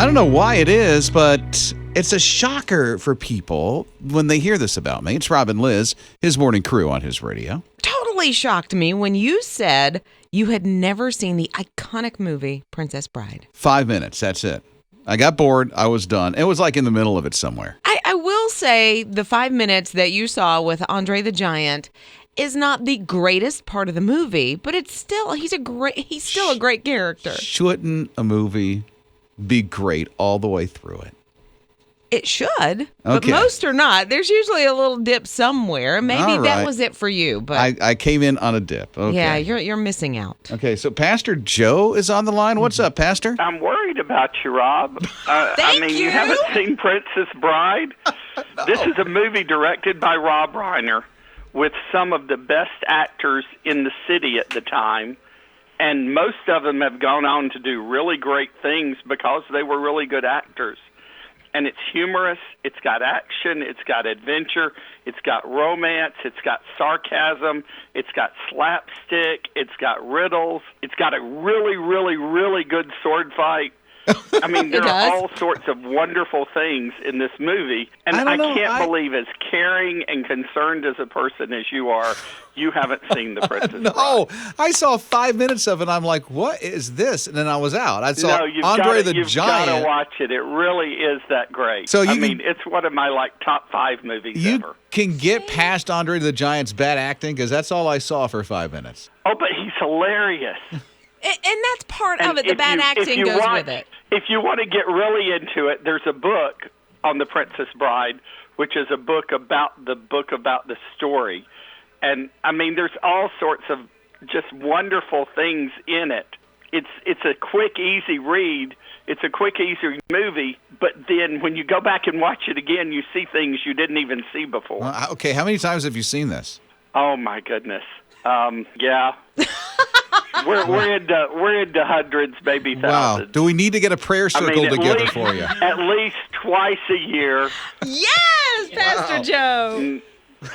I don't know why it is, but it's a shocker for people when they hear this about me. It's Rob and Liz, his morning crew on his radio. Totally shocked me when you said you had never seen the iconic movie Princess Bride. 5 minutes, that's it. I got bored. I was done. It was like in the middle of it somewhere. I will say the 5 minutes that you saw with Andre the Giant is not the greatest part of the movie, but it's still he's still a great character. Shouldn't a movie be great all the way through it? It should, but most are not. There's usually a little dip somewhere. Maybe that was it for you, but I came in on a dip. Okay. Yeah, you're missing out. Okay, so Pastor Joe is on the line. What's up, Pastor? I'm worried about you, Rob. You haven't seen Princess Bride? No. This is a movie directed by Rob Reiner with some of the best actors in the city at the time, and most of them have gone on to do really great things because they were really good actors. And it's humorous, it's got action, it's got adventure, it's got romance, it's got sarcasm, it's got slapstick, it's got riddles, it's got a really, really, really good sword fight. I mean, there are all sorts of wonderful things in this movie. And I can't believe, as caring and concerned as a person as you are, you haven't seen The Princess Bride. No, I saw 5 minutes of it, and I'm like, what is this? And then I was out. I saw Andre the Giant. You've got to watch it. It really is that great. So it's one of my top 5 movies ever. You can get past Andre the Giant's bad acting, because that's all I saw for 5 minutes. Oh, but he's hilarious. And that's part of it. The bad acting goes with it. If you want to get really into it, there's a book on The Princess Bride, which is a book about the story. And, I mean, there's all sorts of just wonderful things in it. It's a quick, easy read. It's a quick, easy movie. But then when you go back and watch it again, you see things you didn't even see before. Okay, how many times have you seen this? Oh, my goodness. Yeah. We're into hundreds, maybe thousands. Wow. Do we need to get a prayer circle together for you? At least twice a year. Yes, Pastor Joe.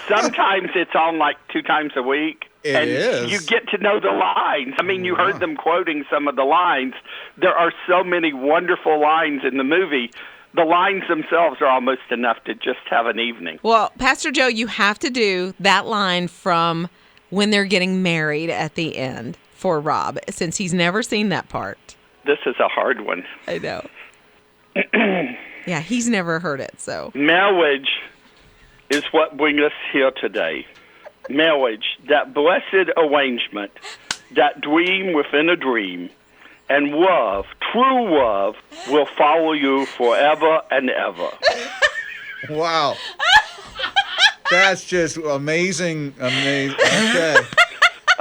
Sometimes it's on like 2 times a week. It is. You get to know the lines. I mean, you heard them quoting some of the lines. There are so many wonderful lines in the movie. The lines themselves are almost enough to just have an evening. Well, Pastor Joe, you have to do that line from when they're getting married at the end for Rob, since he's never seen that part. This is a hard one. I know. Yeah, he's never heard it, so. Marriage is what brings us here today. Marriage, that blessed arrangement, that dream within a dream. And love, true love, will follow you forever and ever. Wow. That's just amazing. Okay.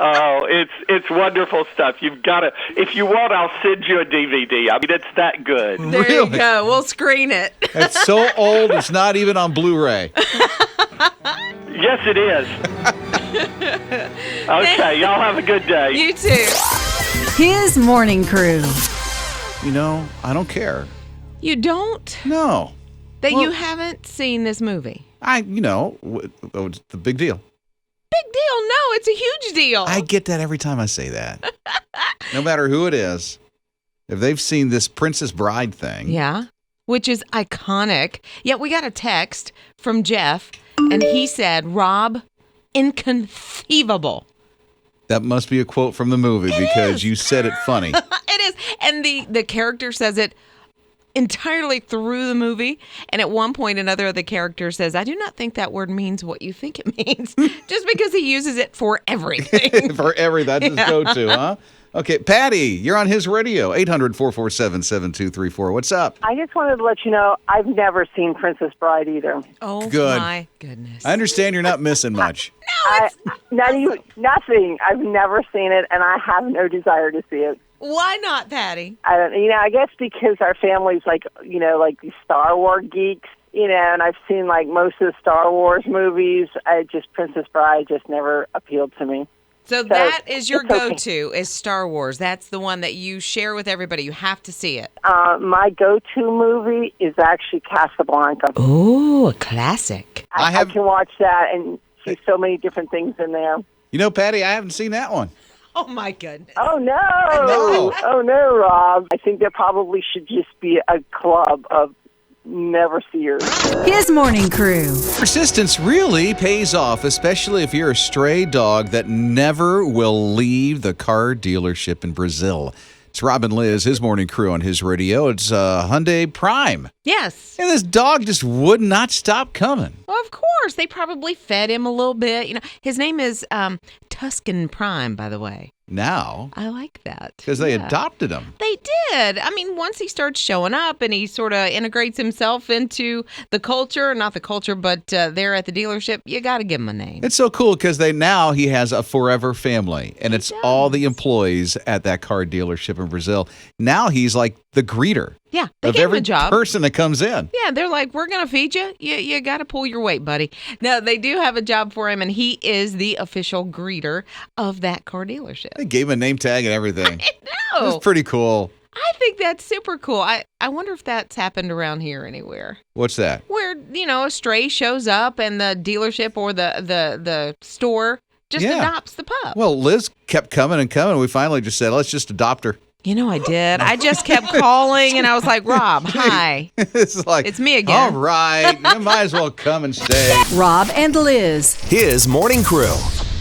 Oh, it's wonderful stuff. You've got to. If you want, I'll send you a DVD. I mean, it's that good. There you go. We'll screen it. It's so old, it's not even on Blu-ray. Yes, it is. Okay, y'all have a good day. You too. His morning crew. You know, I don't care. You don't? No. You haven't seen this movie? It's the big deal. Big deal? No, it's a huge deal. I get that every time I say that. No matter who it is, if they've seen this Princess Bride thing. Yeah, which is iconic. Yet we got a text from Jeff, and he said, Rob, inconceivable. That must be a quote from the movie because you said it funny. It is. And the character says it entirely through the movie. And at one point, another of the characters says, I do not think that word means what you think it means. Just because he uses it for everything. That's his go-to, huh? Okay, Patty, you're on his radio, 800-447-7234. What's up? I just wanted to let you know I've never seen Princess Bride either. Oh, good. My goodness. I understand you're not missing much. Nothing. I've never seen it, and I have no desire to see it. Why not, Patty? I guess because our family's like these Star Wars geeks, and I've seen like most of the Star Wars movies. Princess Bride just never appealed to me. So that is your go-to, is Star Wars. That's the one that you share with everybody. You have to see it. My go-to movie is actually Casablanca. Oh, a classic. I can watch that and see so many different things in there. You know, Patty, I haven't seen that one. Oh, my goodness. Oh, no. No. Oh, no, Rob. I think there probably should just be a club of never seers. His morning crew. Persistence really pays off, especially if you're a stray dog that never will leave the car dealership in Brazil. It's Rob and Liz, his morning crew on his radio. It's Hyundai Prime. Yes. And this dog just would not stop coming. Well, of course. They probably fed him a little bit. You know, his name is Tuscan Prime, by the way. Now, I like that. because they adopted him. They did. I mean, once he starts showing up and he sort of integrates himself into the culture, not the culture, but there at the dealership, you got to give him a name. It's so cool because now he has a forever family, and it's all the employees at that car dealership in Brazil. Now he's like the greeter. Yeah, they of gave him every a job. person that comes in. Yeah, they're like, we're going to feed you. You got to pull your weight, buddy. No, they do have a job for him, and he is the official greeter of that car dealership. They gave him a name tag and everything. No, It's pretty cool. I think that's super cool. I wonder if that's happened around here anywhere. What's that? Where, a stray shows up and the dealership or the store just adopts the pup. Well, Liz kept coming and coming. We finally just said, let's just adopt her. I did. I just kept calling, and I was like, Rob, hi. It's me again. All right. You might as well come and stay. Rob and Liz. His morning crew.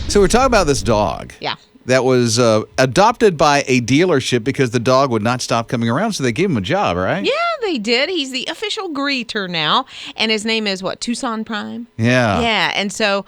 So we're talking about this dog. Yeah. That was adopted by a dealership because the dog would not stop coming around, so they gave him a job, right? Yeah, they did. He's the official greeter now, and his name is Tucson Prime? Yeah. Yeah, and so,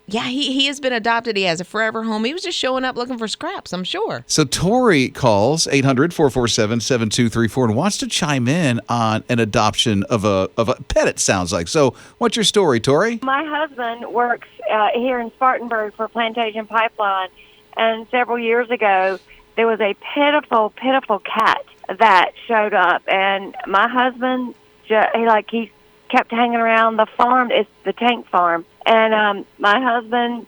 he has been adopted. He has a forever home. He was just showing up looking for scraps, I'm sure. So Tori calls 800-447-7234 and wants to chime in on an adoption of a pet, it sounds like. So what's your story, Tori? My husband works here in Spartanburg for Plantation Pipeline, and several years ago, there was a pitiful, pitiful cat that showed up, and my husband, he kept hanging around the farm. It's the tank farm, and my husband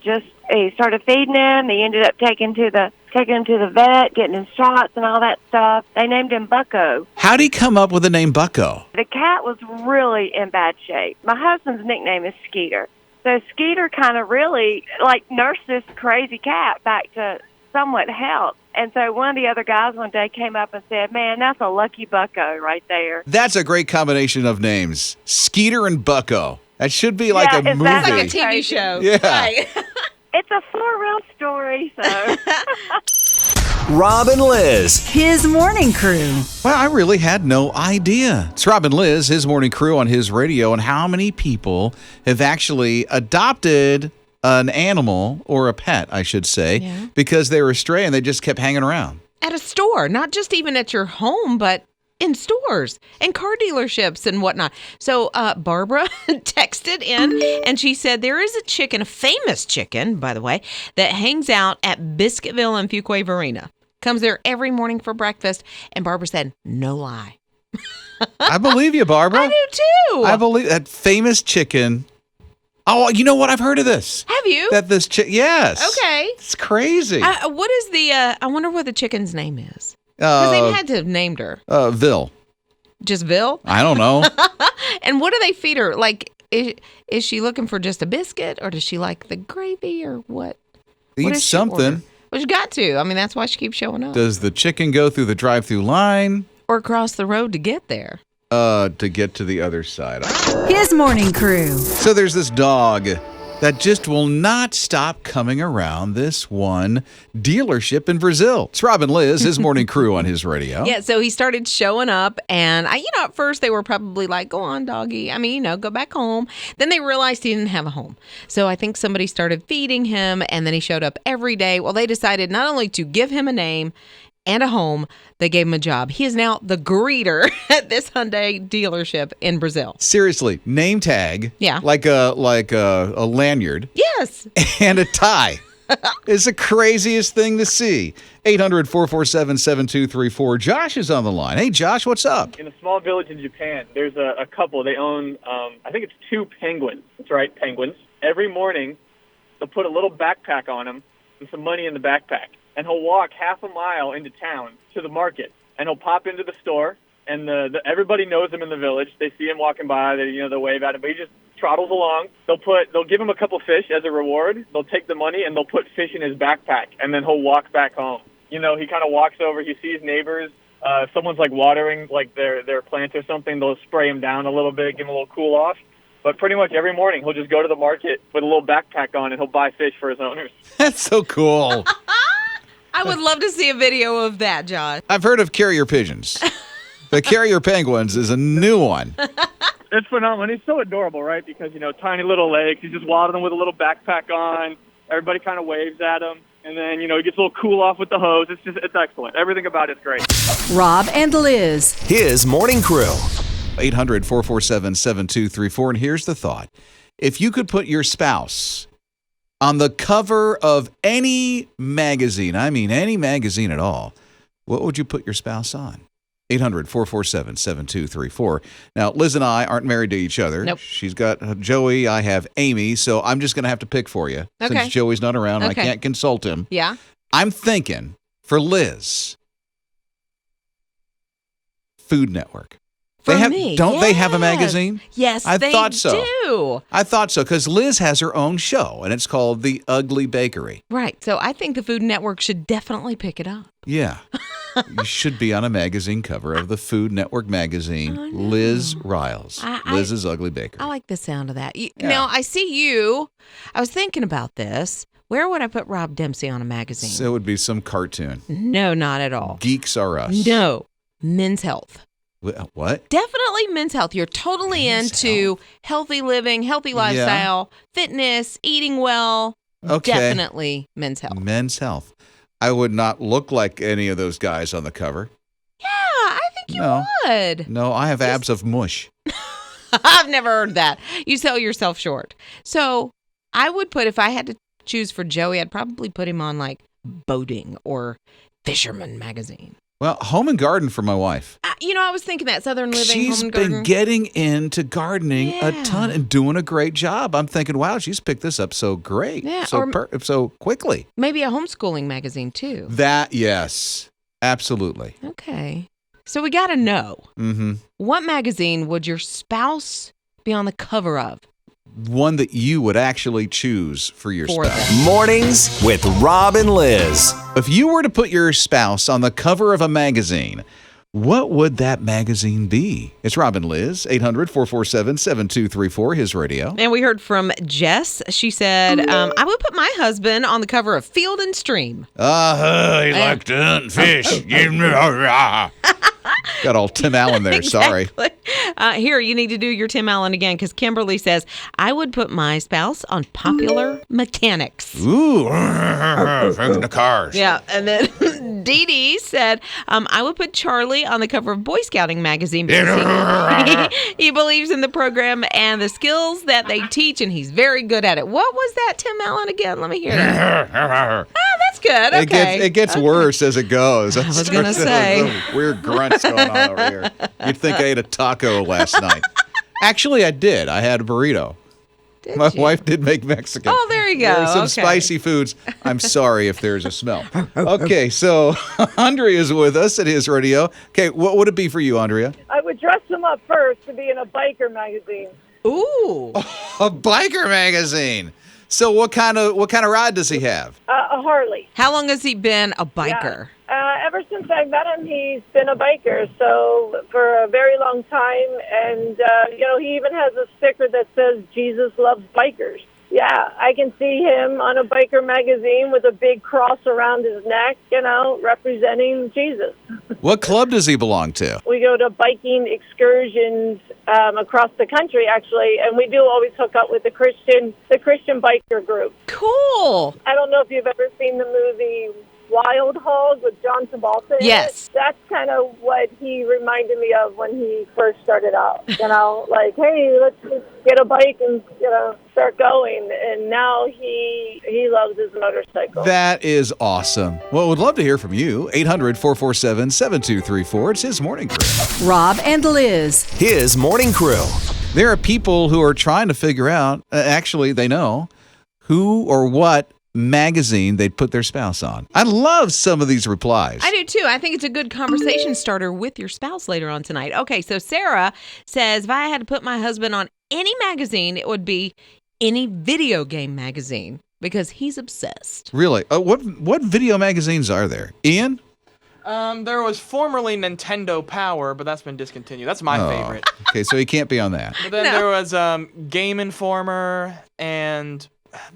he started feeding him. He ended up taking him to the vet, getting his shots and all that stuff. They named him Bucko. How'd he come up with the name Bucko? The cat was really in bad shape. My husband's nickname is Skeeter. So Skeeter kind of really nursed this crazy cat back to somewhat health. And so one of the other guys one day came up and said, man, that's a lucky Bucko right there. That's a great combination of names. Skeeter and Bucko. That should be like a movie. It's like a TV show. Yeah. Right. It's a for real story, so. Rob and Liz. His morning crew. Well, I really had no idea. It's Rob and Liz, his morning crew on his radio, and how many people have actually adopted an animal, or a pet, I should say, because they were stray and they just kept hanging around. At a store, not just even at your home, but in stores and car dealerships and whatnot. So Barbara texted in and she said there is a chicken, a famous chicken, by the way, that hangs out at Biscuitville and Fuquay-Varina. Comes there every morning for breakfast. And Barbara said, no lie. I believe you, Barbara. I do too. I believe that famous chicken. Oh, you know what? I've heard of this. Have you? That this chicken, yes. Okay. It's crazy. What is I wonder what the chicken's name is. Because they had to have named her. Vil. Just Vil? I don't know. And what do they feed her? Like, is she looking for just a biscuit, or does she like the gravy, or what? Eat something. Well, she got to. I mean, that's why she keeps showing up. Does the chicken go through the drive-through line? Or cross the road to get there? To get to the other side. His morning crew. So there's this dog that just will not stop coming around this one dealership in Brazil. It's Rob and Liz, his morning crew on his radio. Yeah, so he started showing up, and at first they were probably like, go on, doggy. I mean, go back home. Then they realized he didn't have a home. So I think somebody started feeding him, and then he showed up every day. Well, they decided not only to give him a name and a home, they gave him a job. He is now the greeter at this Hyundai dealership in Brazil. Seriously, name tag. Yeah. Like a lanyard. Yes. And a tie. It's the craziest thing to see. 800-447-7234. Josh is on the line. Hey, Josh, what's up? In a small village in Japan, there's a couple. They own, I think it's 2 penguins. That's right, penguins. Every morning, they'll put a little backpack on him and some money in the backpack. And he'll walk half a mile into town to the market. And he'll pop into the store. And everybody knows him in the village. They see him walking by. They wave at him. But he just trottles along. They'll give him a couple fish as a reward. They'll take the money and they'll put fish in his backpack, and then he'll walk back home. He kind of walks over. He sees neighbors. If someone's watering their plants or something, they'll spray him down a little bit, give him a little cool off. But pretty much every morning, he'll just go to the market with a little backpack on, and he'll buy fish for his owners. That's so cool. I would love to see a video of that, Josh. I've heard of carrier pigeons. The carrier penguins is a new one. It's phenomenal. He's so adorable, right? Because, tiny little legs. He's just waddling with a little backpack on. Everybody kind of waves at him. And then, he gets a little cool off with the hose. It's excellent. Everything about it's great. Rob and Liz. His morning crew. 800-447-7234. And here's the thought. If you could put your spouse on the cover of any magazine, I mean any magazine at all, what would you put your spouse on? 800-447-7234. Now, Liz and I aren't married to each other. Nope. She's got Joey. I have Amy. So I'm just going to have to pick for you. Okay. Since Joey's not around and I Okay. can't consult him. Yeah. I'm thinking for Liz, Food Network. For me, Don't they have a yes. magazine? Yes, I they thought so. do. I thought so because Liz has her own show and it's called The Ugly Bakery. Right. So I think the Food Network should definitely pick it up. Yeah. You should be on a magazine cover of the Food Network magazine, Liz Riles. Liz's Ugly Bakery. I like the sound of that. Yeah. Now, I see you. I was thinking about this. Where would I put Rob Dempsey on a magazine? So it would be some cartoon. No, not at all. Geeks Are Us. No. Men's Health. What? Definitely Men's Health. You're totally Men's into healthy living, healthy lifestyle, fitness, eating well. Okay. Definitely Men's Health. Men's Health. I would not look like any of those guys on the cover. Yeah, I think you would. No, I have abs of mush. I've never heard that. You sell yourself short. So I would put, if I had to choose for Joey, I'd probably put him on boating or Fisherman magazine. Well, Home and Garden for my wife. I was thinking that Southern Living, She's Home and Garden. been getting into gardening a Yeah. ton and doing a great job. I'm thinking, wow, she's picked this up so great, Yeah, so quickly. Maybe a homeschooling magazine too. That, yes, absolutely. Okay. So we got to know, what magazine would your spouse be on the cover of? One that you would actually choose for your spouse. Mornings with Rob and Liz. If you were to put your spouse on the cover of a magazine, what would that magazine be? It's Rob and Liz, 800-447-7234, His Radio. And we heard from Jess. She said, I would put my husband on the cover of Field and Stream. He likes to hunt fish. Got all Tim Allen there, sorry. Here, you need to do your Tim Allen again, because Kimberly says, I would put my spouse on Popular Mechanics. Ooh, fixing the cars. Yeah, and then Dee Dee said, I would put Charlie on the cover of Boy Scouting magazine because he believes in the program and the skills that they teach, and he's very good at it. What was that, Tim Allen, again? Let me hear that. That's good. Okay. It gets worse as it goes. I was going to say. Weird grunts going on over here. You'd think I ate a taco last night. Actually, I did. I had a burrito. My wife did make Mexican. Oh, there you go. There's some spicy foods. I'm sorry if there's a smell. Okay, so Andrea is with us at His Radio. Okay, what would it be for you, Andrea? I would dress him up first to be in a biker magazine. Ooh. A biker magazine. So what kind of ride does he have? A Harley. How long has he been a biker? Ever since I met him, he's been a biker, so for a very long time. And, he even has a sticker that says, Jesus loves bikers. Yeah, I can see him on a biker magazine with a big cross around his neck, representing Jesus. What club does he belong to? We go to biking excursions across the country, actually, and we do always hook up with the Christian biker group. Cool. I don't know if you've ever seen the movie Wild Hog with John Travolta. Yes. That's kind of what he reminded me of when he first started out. Hey, let's just get a bike and start going. And now he loves his motorcycle. That is awesome. Well, we'd love to hear from you. 800-447-7234. It's His Morning Crew. Rob and Liz. His morning crew. There are people who are trying to figure out, actually they know, who or what magazine they'd put their spouse on? I love some of these replies. I do too. I think it's a good conversation starter with your spouse later on tonight. Okay, so Sarah says, if I had to put my husband on any magazine, it would be any video game magazine because he's obsessed. Really? What video magazines are there? Ian? There was formerly Nintendo Power, but that's been discontinued. That's my favorite. Okay, so he can't be on that. But then there was Game Informer and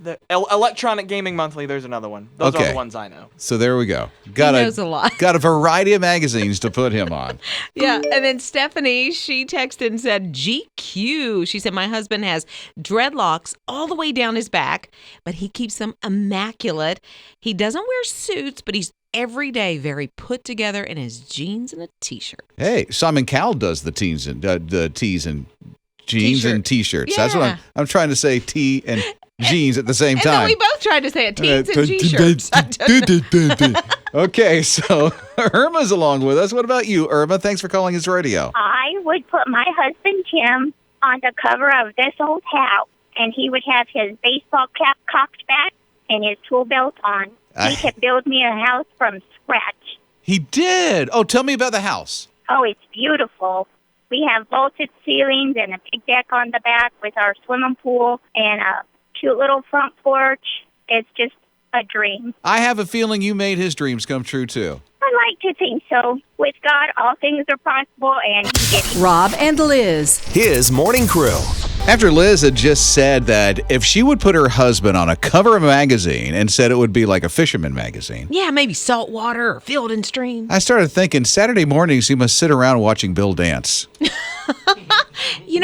the Electronic Gaming Monthly. There's another one. Those are the ones I know. So there we go. He knows a lot. Got a variety of magazines to put him on. Yeah, and then Stephanie, she texted and said, GQ. She said, my husband has dreadlocks all the way down his back, but he keeps them immaculate. He doesn't wear suits, but he's every day very put together in his jeans and a T-shirt. Hey, Simon Cowell does the tees and jeans T-shirt. and T-shirts. Yeah. That's what I'm trying to say, tee and jeans at the same time. And then we both tried to say it, teens and T-shirts. Okay, so Irma's along with us. What about you, Irma? Thanks for calling his radio. I would put my husband, Jim, on the cover of this old house, and he would have his baseball cap cocked back and his tool belt on. He could build me a house from scratch. He did. Oh, tell me about the house. Oh, it's beautiful. We have vaulted ceilings and a big deck on the back with our swimming pool and a cute little front porch. It's just a dream. I have a feeling you made his dreams come true, too. I like to think so. With God, all things are possible, and he did it. Rob and Liz. His morning crew. After Liz had just said that if she would put her husband on a cover of a magazine and said it would be like a fisherman magazine. Yeah, maybe Saltwater or Field and Stream. I started thinking Saturday mornings he must sit around watching Bill dance.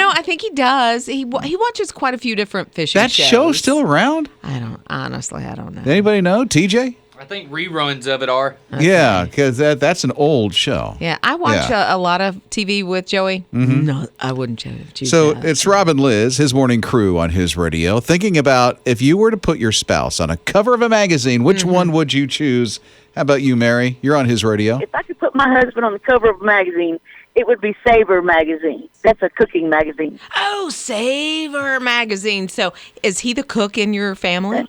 I think he does. He watches quite a few different fishing shows. That show's still around? I don't know. Anybody know? TJ? I think reruns of it are. Okay. Yeah, because that's an old show. Yeah, I watch a lot of TV with Joey. Mm-hmm. No, I wouldn't choose So that. it's Rob and Liz, his morning crew on his radio, thinking about if you were to put your spouse on a cover of a magazine, which one would you choose? How about you, Mary? You're on his radio. If I could put my husband on the cover of a magazine, it would be Savor magazine. That's a cooking magazine. Oh, Savor magazine. So is he the cook in your family?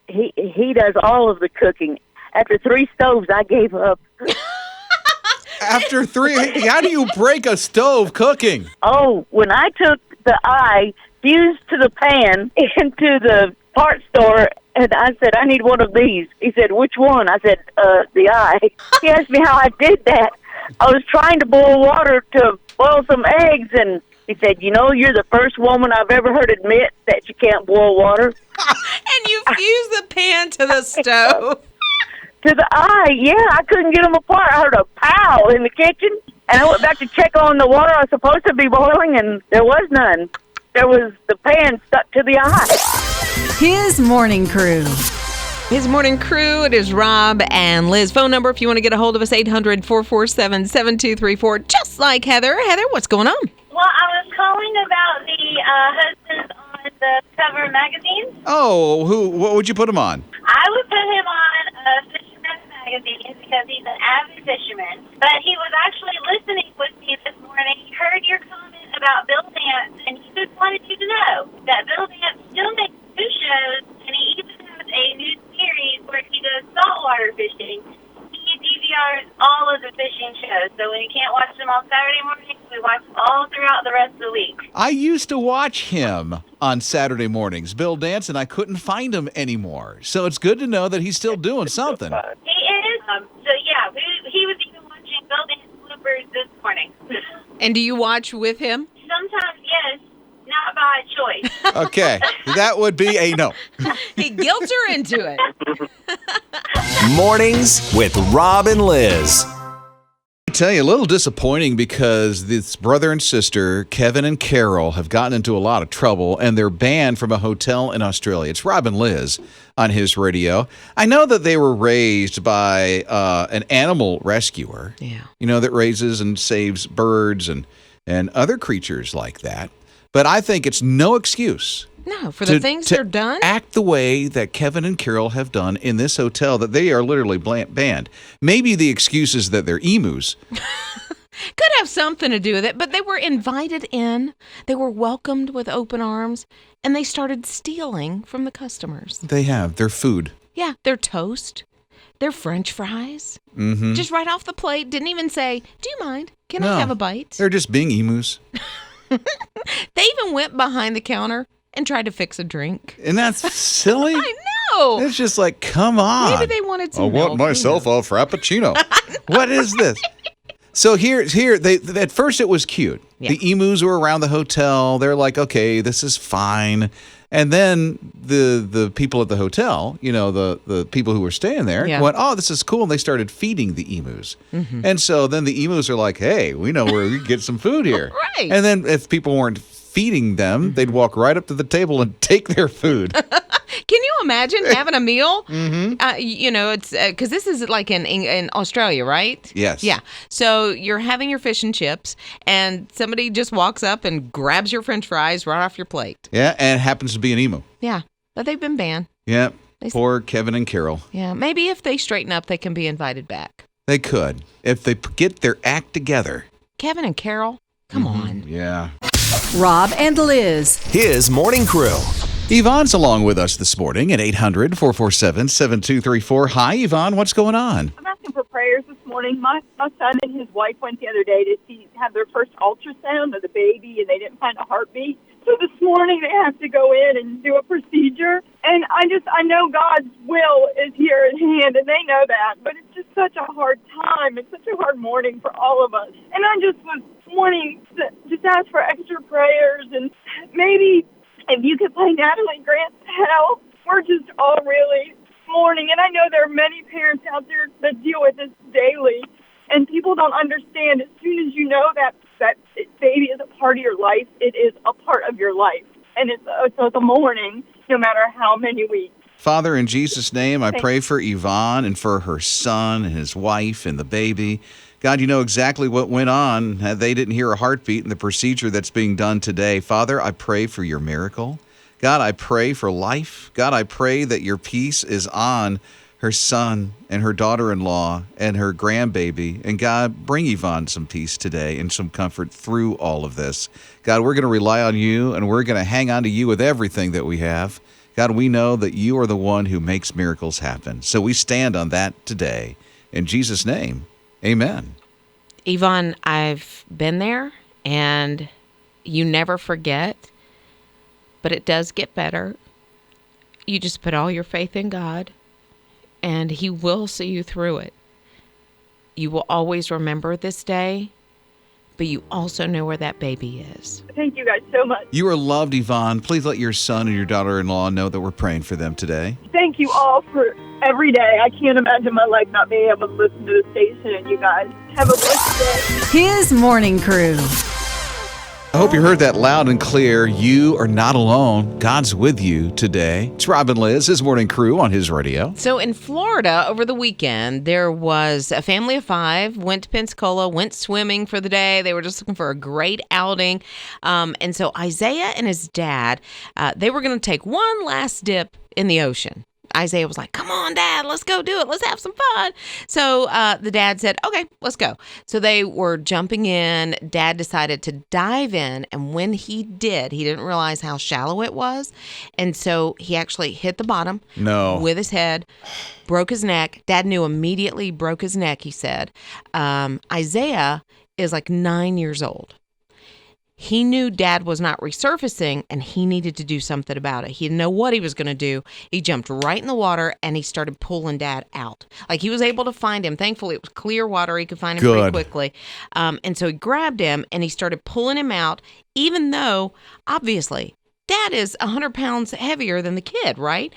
He does all of the cooking. After 3 stoves, I gave up. After 3, how do you break a stove cooking? Oh, when I took the eye fused to the pan into the part store, and I said, I need one of these. He said, which one? I said, the eye. He asked me how I did that. I was trying to boil water to boil some eggs, and he said, you're the first woman I've ever heard admit that you can't boil water. And you fuse the pan to the stove. To the eye, yeah, I couldn't get them apart. I heard a pow in the kitchen, and I went back to check on the water I was supposed to be boiling, and there was none. There was the pan stuck to the eye. His morning crew. His morning crew, it is Rob and Liz. Phone number, if you want to get a hold of us, 800-447-7234, just like Heather. Heather, what's going on? Well, I was calling about the husbands on the cover magazine. Oh, what would you put him on? I would put him on a fisherman magazine because he's an avid fisherman. But he was actually listening with me this morning. He heard your comment about Bill Dance, and he just wanted you to know that Bill Dance still makes new shows, and he even has a new series where he does saltwater fishing. He DVRs all of the fishing shows, so when you can't watch them on Saturday mornings, we watch them all throughout the rest of the week. I used to watch him on Saturday mornings, Bill Dance, and I couldn't find him anymore. So it's good to know that he's still doing something. He is. He was even watching Bill Dance bloopers this morning. And do you watch with him? Sometimes, yes. Not by choice. Okay, that would be a no. He guilts her into it. Mornings with Rob and Liz. I tell you, a little disappointing because this brother and sister, Kevin and Carol, have gotten into a lot of trouble, and they're banned from a hotel in Australia. It's Rob and Liz on his radio. I know that they were raised by an animal rescuer, that raises and saves birds and other creatures like that. But I think it's no excuse. No, for the things they're done. Act the way that Kevin and Carol have done in this hotel that they are literally banned. Maybe the excuse is that they're emus. Could have something to do with it, but they were invited in. They were welcomed with open arms, and they started stealing from the customers. They have their food. Yeah, their toast, their French fries, Mm-hmm. just right off the plate. Didn't even say, "Do you mind? Can I have a bite?" They're just being emus. They even went behind the counter and tried to fix a drink. And that's silly. I know. It's just like, come on. Maybe they wanted some I milk. want myself a frappuccino. What is this? So here, they at first it was cute. Yeah. The emus were around the hotel. They're like, okay, this is fine. And then the people at the hotel, the people who were staying there went, oh, this is cool. And they started feeding the emus. Mm-hmm. And so then the emus are like, hey, we know where we can get some food here. Right. And then if people weren't feeding them, they'd walk right up to the table and take their food. Can you imagine having a meal? Mm-hmm. It's because this is like in Australia, right? Yes. Yeah. So you're having your fish and chips, and somebody just walks up and grabs your French fries right off your plate. Yeah, and it happens to be an emu. Yeah, but they've been banned. Yeah. Poor Kevin and Carol. Yeah, maybe if they straighten up, they can be invited back. They could if they get their act together. Kevin and Carol, come on. Yeah. Rob and Liz. His morning crew. Yvonne's along with us this morning at 800-447-7234. Hi, Yvonne. What's going on? I'm asking for prayers this morning. My son and his wife went the other day to have their first ultrasound of the baby, and they didn't find a heartbeat. So this morning they have to go in and do a procedure. And I know God's will is here at hand, and they know that. But it's just such a hard time. It's such a hard morning for all of us. And I just was wanting to just ask for extra prayers, and maybe if you could play Natalie Grant's Hell. We're just all really mourning. And I know there are many parents out there that deal with this daily, and people don't understand. As soon as you know that baby is a part of your life, it is a part of your life. And it's a mourning, no matter how many weeks. Father, in Jesus' name, I pray for Yvonne and for her son and his wife and the baby. God, you know exactly what went on. They didn't hear a heartbeat in the procedure that's being done today. Father, I pray for your miracle. God, I pray for life. God, I pray that your peace is on her son and her daughter-in-law and her grandbaby. And God, bring Yvonne some peace today and some comfort through all of this. God, we're going to rely on you, and we're going to hang on to you with everything that we have. God, we know that you are the one who makes miracles happen. So we stand on that today. In Jesus' name, amen. Yvonne, I've been there, and you never forget, but it does get better. You just put all your faith in God, and he will see you through it. You will always remember this day, but you also know where that baby is. Thank you guys so much. You are loved, Yvonne. Please let your son and your daughter-in-law know that we're praying for them today. Thank you all for every day. I can't imagine my life not being able to listen to the station and you guys. Have a blessed day. His morning crew. I hope you heard that loud and clear. You are not alone. God's with you today. It's Rob and Liz, his morning crew on his radio. So in Florida over the weekend, there was a family of 5, went to Pensacola, went swimming for the day. They were just looking for a great outing. And so Isaiah and his dad, they were going to take one last dip in the ocean. Isaiah was like, come on, Dad, let's go do it. Let's have some fun. So the dad said, okay, let's go. So they were jumping in. Dad decided to dive in. And when he did, he didn't realize how shallow it was. And so he actually hit the bottom with his head, broke his neck. Dad knew immediately, broke his neck, he said. Isaiah is like 9 years old. He knew Dad was not resurfacing, and he needed to do something about it. He didn't know what he was going to do. He jumped right in the water, and he started pulling Dad out. Like, he was able to find him. Thankfully, it was clear water. He could find him pretty quickly. And so he grabbed him, and he started pulling him out, even though, obviously, Dad is 100 pounds heavier than the kid, right?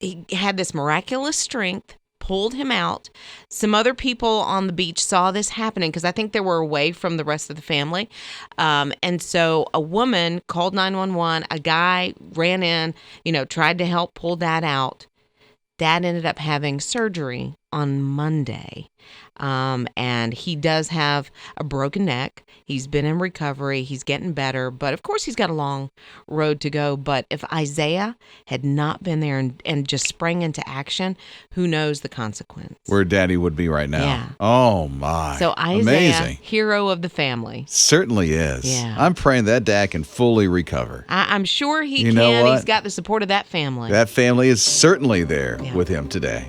He had this miraculous strength, pulled him out. Some other people on the beach saw this happening because I think they were away from the rest of the family. And so a woman called 911. A guy ran in, tried to help pull Dad out. Dad ended up having surgery on Monday. And he does have a broken neck. He's been in recovery. He's getting better. But of course, he's got a long road to go. But if Isaiah had not been there and just sprang into action, who knows the consequence? Where Daddy would be right now. Yeah. Oh, my. So Isaiah, amazing. Hero of the family. Certainly is. Yeah. I'm praying that dad can fully recover. I'm sure he You know can. what? He's got the support of that family. That family is certainly there with him today.